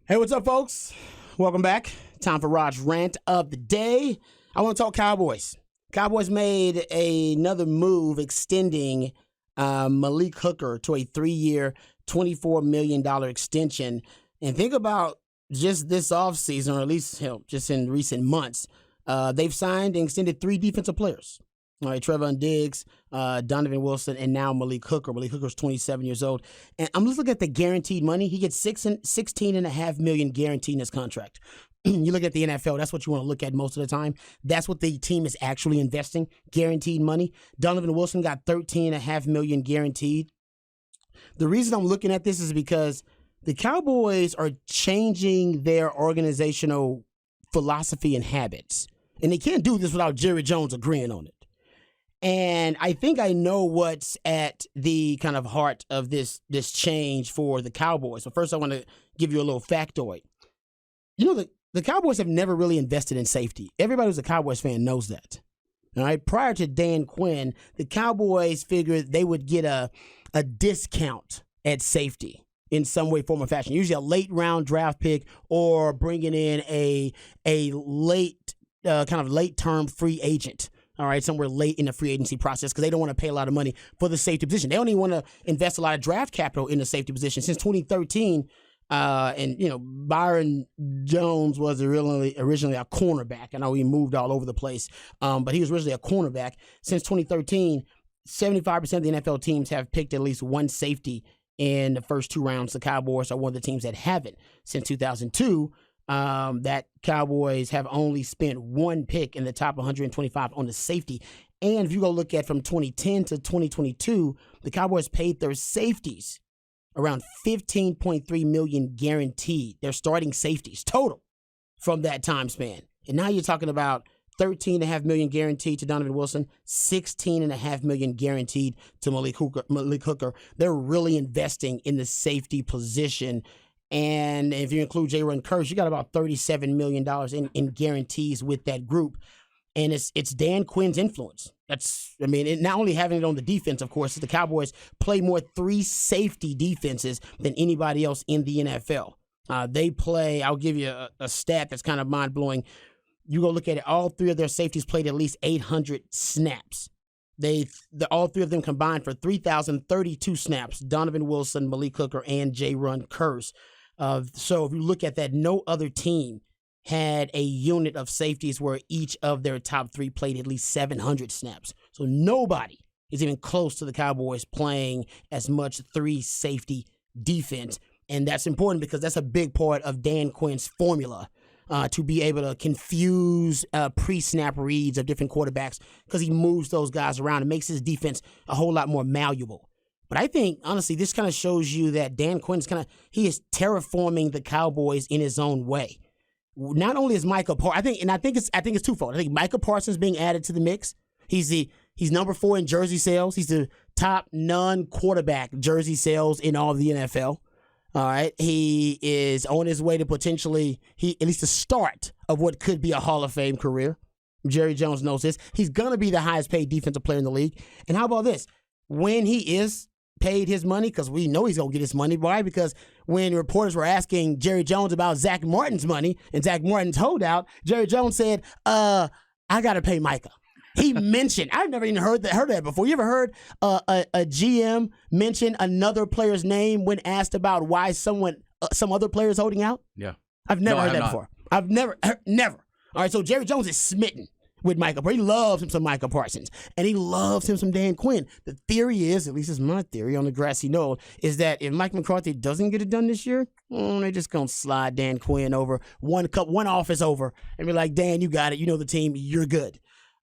Hey, what's up, folks? Welcome back. Time for Rod's Rant of the Day. I want to talk Cowboys. Cowboys made another move extending Malik Hooker to a 3-year, $24 million extension. And think about just this offseason, or at least just in recent months, they've signed and extended 3 defensive players. All right, Trevon Diggs, Donovan Wilson, and now Malik Hooker. Malik Hooker's 27 years old. And I'm just looking at the guaranteed money. He gets $16.5 million guaranteed in his contract. You look at the NFL, that's what you want to look at most of the time. That's what the team is actually investing, guaranteed money. Donovan Wilson got $13.5 million guaranteed. The reason I'm looking at this is because the Cowboys are changing their organizational philosophy and habits. And they can't do this without Jerry Jones agreeing on it. And I think I know what's at the kind of heart of this change for the Cowboys. So first I want to give you a little factoid. You know, the Cowboys have never really invested in safety. Everybody who's a Cowboys fan knows that. All right. Prior to Dan Quinn, the Cowboys figured they would get a discount at safety in some way, form, or fashion. Usually a late round draft pick or bringing in a late kind of late term free agent. All right, somewhere late in the free agency process because they don't want to pay a lot of money for the safety position. They don't even want to invest a lot of draft capital in the safety position. Since 2013, Byron Jones was originally a cornerback. I know he moved all over the place, but he was originally a cornerback. Since 2013, 75% of the NFL teams have picked at least one safety in the first 2 rounds. The Cowboys are one of the teams that haven't. Since 2002, that Cowboys have only spent 1 pick in the top 125 on the safety. And if you go look at from 2010 to 2022, the Cowboys paid their safeties around $15.3 million guaranteed. Their starting safeties total from that time span. And now you're talking about $13.5 million guaranteed to Donovan Wilson, $16.5 million guaranteed to Malik Hooker. They're really investing in the safety position. And if you include J-Run Curse, you got about $37 million in guarantees with that group. And it's Dan Quinn's influence. Not only having it on the defense, of course, the Cowboys play more 3 safety defenses than anybody else in the NFL. They play, I'll give you a stat that's kind of mind-blowing. You go look at it, all 3 of their safeties played at least 800 snaps. All 3 of them combined for 3,032 snaps. Donovan Wilson, Malik Hooker, and J-Run Curse. So if you look at that, no other team had a unit of safeties where each of their top 3 played at least 700 snaps. So nobody is even close to the Cowboys playing as much 3 safety defense. And that's important because that's a big part of Dan Quinn's formula to be able to confuse pre-snap reads of different quarterbacks because he moves those guys around and makes his defense a whole lot more malleable. But I think, honestly, this kind of shows you that Dan Quinn is terraforming the Cowboys in his own way. Not only is Micah Parsons, I think it's twofold. I think Micah Parsons being added to the mix. He's number 4 in jersey sales. He's the top non-quarterback jersey sales in all of the NFL. All right, he is on his way to potentially at least the start of what could be a Hall of Fame career. Jerry Jones knows this. He's gonna be the highest paid defensive player in the league. And how about this? When he is paid his money, because we know he's going to get his money. Why? Because when reporters were asking Jerry Jones about Zack Martin's money and Zack Martin's holdout, Jerry Jones said, I got to pay Micah. He mentioned, I've never even heard that before. You ever heard a GM mention another player's name when asked about why some other player is holding out? Yeah. I've never heard that before. I've never. All right, so Jerry Jones is smitten with Micah. He loves him some Micah Parsons, and he loves him some Dan Quinn. The theory is, at least it's my theory on the grassy knoll, is that if Mike McCarthy doesn't get it done this year, they're just going to slide Dan Quinn over, one office over, and be like, Dan, you got it. You know the team. You're good.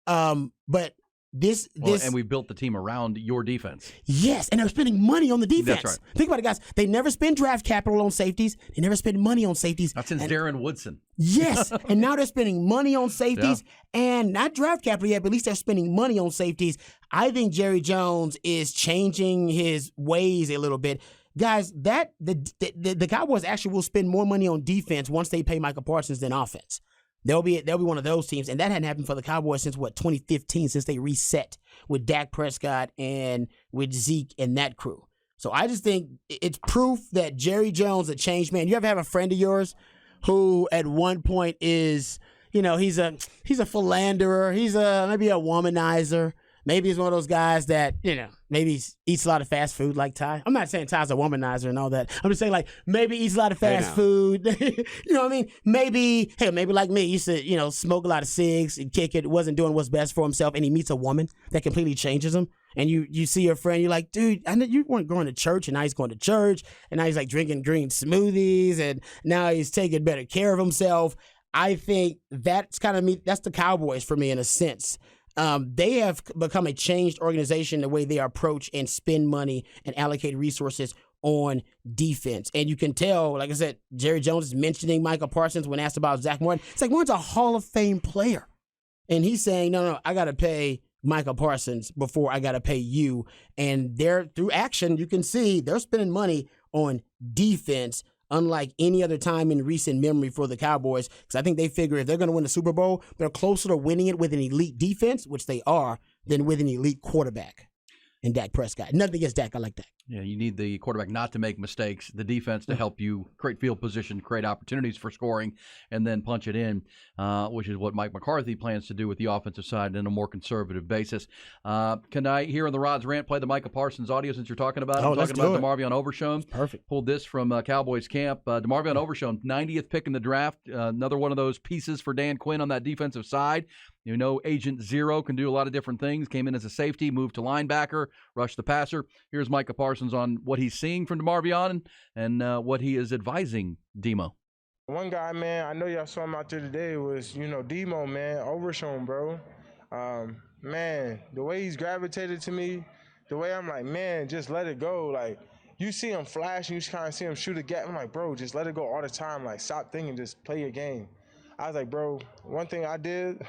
But this and we built the team around your defense. Yes, and they're spending money on the defense. That's right. Think about it, guys. They never spend draft capital on safeties. They never spend money on safeties. Not since Darren Woodson. Yes, and now they're spending money on safeties, and not draft capital yet, but at least they're spending money on safeties. I think Jerry Jones is changing his ways a little bit. Guys, the Cowboys actually will spend more money on defense once they pay Micah Parsons than offense. They'll be one of those teams, and that hadn't happened for the Cowboys since 2015, since they reset with Dak Prescott and with Zeke and that crew. So I just think it's proof that Jerry Jones, a changed man. You ever have a friend of yours who at one point is, he's a philanderer, he's maybe a womanizer. Maybe he's one of those guys that, maybe eats a lot of fast food like Ty. I'm not saying Ty's a womanizer and all that. I'm just saying, like, maybe eats a lot of fast food. You know what I mean? Maybe like me, used to, smoke a lot of cigs and kick it, wasn't doing what's best for himself, and he meets a woman that completely changes him. And you see your friend, you're like, dude, I know you weren't going to church, and now he's going to church, and now he's like drinking green smoothies, and now he's taking better care of himself. I think that's kind of me. That's the Cowboys for me in a sense. They have become a changed organization the way they approach and spend money and allocate resources on defense. And you can tell, like I said, Jerry Jones is mentioning Micah Parsons when asked about Zack Martin. It's like, Martin's a Hall of Fame player. And he's saying, no, I got to pay Micah Parsons before I got to pay you. And through action, you can see they're spending money on defense unlike any other time in recent memory for the Cowboys, because I think they figure if they're going to win the Super Bowl, they're closer to winning it with an elite defense, which they are, than with an elite quarterback in Dak Prescott. Nothing against Dak. I like that. Yeah, you need the quarterback not to make mistakes, the defense to help you create field position, create opportunities for scoring, and then punch it in, which is what Mike McCarthy plans to do with the offensive side on a more conservative basis. Can I, here on the Rod's Rant, play the Micah Parsons audio since you're talking about it? I'm talking about DeMarvion Overshown. Perfect. Pulled this from Cowboys camp. DeMarvion Overshown, 90th pick in the draft, another one of those pieces for Dan Quinn on that defensive side. Agent Zero can do a lot of different things. Came in as a safety, moved to linebacker, rushed the passer. Here's Micah Parsons on what he's seeing from DeMarvion and what he is advising Demo. One guy, man, I know y'all saw him out there today was, Demo, man, Overshown, bro. Man, the way he's gravitated to me, the way I'm like, man, just let it go. Like, you see him flash and you kind of see him shoot a gap. I'm like, bro, just let it go all the time. Like, stop thinking, just play your game. I was like, bro, one thing I did,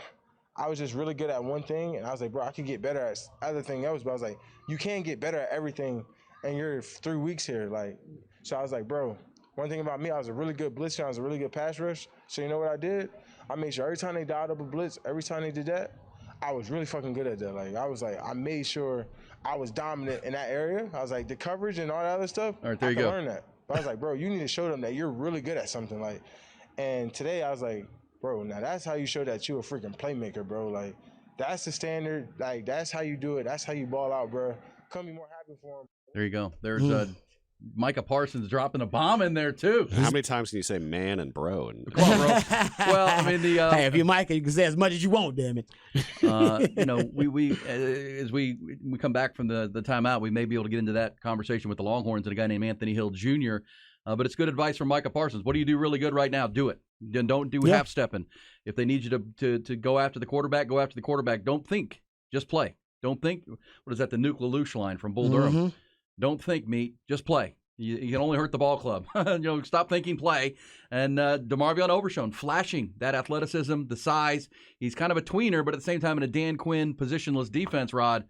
I was just really good at one thing, and I was like, bro, I could get better at other thing else. But I was like, you can't get better at everything, and you're 3 weeks here. Like, so I was like, bro, one thing about me, I was a really good blitzer, I was a really good pass rush. So you know what I did? I made sure every time they dialed up a blitz, every time they did that, I was really fucking good at that. Like, I made sure I was dominant in that area. I was like, the coverage and all that other stuff, all right, there I you can go. learn that. But I was like, bro, you need to show them that you're really good at something. Like, and today I was like, bro, now that's how you show that you a freaking playmaker, bro. Like, that's the standard. Like, that's how you do it. That's how you ball out, bro. Couldn't be more happy for him. There you go. There's Micah Parsons dropping a bomb in there, too. How many times can you say man and bro? Come on, bro. Well, I mean, hey, if you're Micah, you can say as much as you want, damn it. We as we come back from the timeout, we may be able to get into that conversation with the Longhorns and a guy named Anthony Hill Jr., but it's good advice from Micah Parsons. What do you do really good right now? Do it. Then don't do half-stepping. If they need you to go after the quarterback, go after the quarterback. Don't think. Just play. Don't think. What is that, the Nuke LaLoosh line from Bull Durham? Mm-hmm. Don't think, meat. Just play. You can only hurt the ball club. Stop thinking, play. And DeMarvion Overshown, flashing that athleticism, the size. He's kind of a tweener, but at the same time in a Dan Quinn positionless defense, Rod,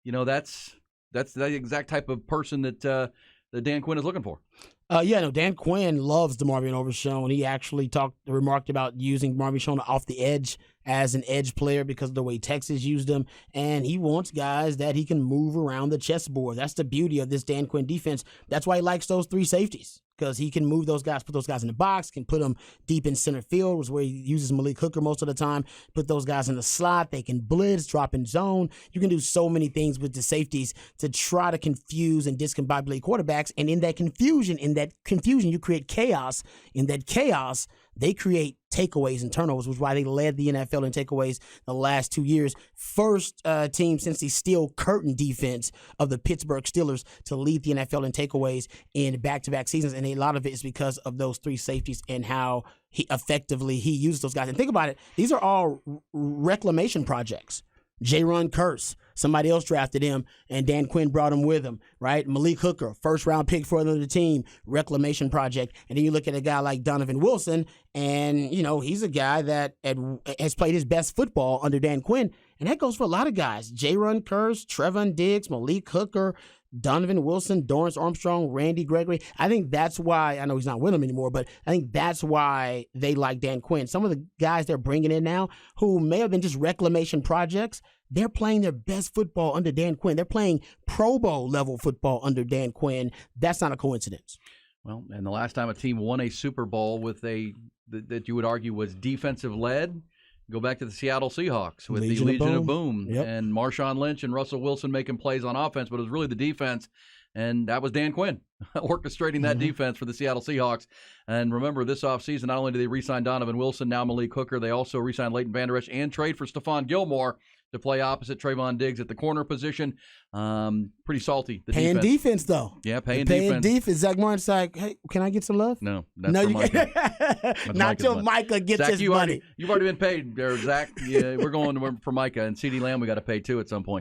that's the exact type of person that Dan Quinn is looking for. Dan Quinn loves DeMarvion Overshown. He actually remarked about using DeMarvion Overshown off the edge as an edge player because of the way Texas used him, and he wants guys that he can move around the chessboard. That's the beauty of this Dan Quinn defense. That's why he likes those three safeties, because he can move those guys, put those guys in the box, can put them deep in center field, which is where he uses Malik Hooker most of the time, put those guys in the slot. They can blitz, drop in zone. You can do so many things with the safeties to try to confuse and discombobulate quarterbacks, and in that confusion, you create chaos. In that chaos, they create takeaways and turnovers, which is why they led the NFL in takeaways the last 2 years. First team since the steel curtain defense of the Pittsburgh Steelers to lead the NFL in takeaways in back-to-back seasons, and a lot of it is because of those three safeties and how he uses those guys. And think about it, these are all reclamation projects. J-Run Curse, somebody else drafted him, and Dan Quinn brought him with him, right? Malik Hooker, first-round pick for another team, reclamation project. And then you look at a guy like Donovan Wilson, and, he's a guy that has played his best football under Dan Quinn, and that goes for a lot of guys. J-Run Curse, Trevon Diggs, Malik Hooker, Donovan Wilson, Dorrance Armstrong, Randy Gregory. I think that's why, I know he's not with them anymore, but I think that's why they like Dan Quinn. Some of the guys they're bringing in now who may have been just reclamation projects, they're playing their best football under Dan Quinn. They're playing Pro Bowl level football under Dan Quinn. That's not a coincidence. Well, and the last time a team won a Super Bowl with that you would argue was defensive led, go back to the Seattle Seahawks with the Legion of Boom and Marshawn Lynch and Russell Wilson making plays on offense, but it was really the defense, and that was Dan Quinn orchestrating that defense for the Seattle Seahawks. And remember, this offseason, not only did they re-sign Donovan Wilson, now Malik Hooker, they also re-signed Leighton Vander Esch and trade for Stephon Gilmore to play opposite Trayvon Diggs at the corner position. Pretty salty. The paying defense, though. Yeah, paying defense. Zach Martin's like, hey, can I get some love? No, that's for Micah. Not till Micah gets Zach, his money. You've already been paid there, Zach. Yeah, we're going for Micah. And CeeDee Lamb we got to pay, too, at some point.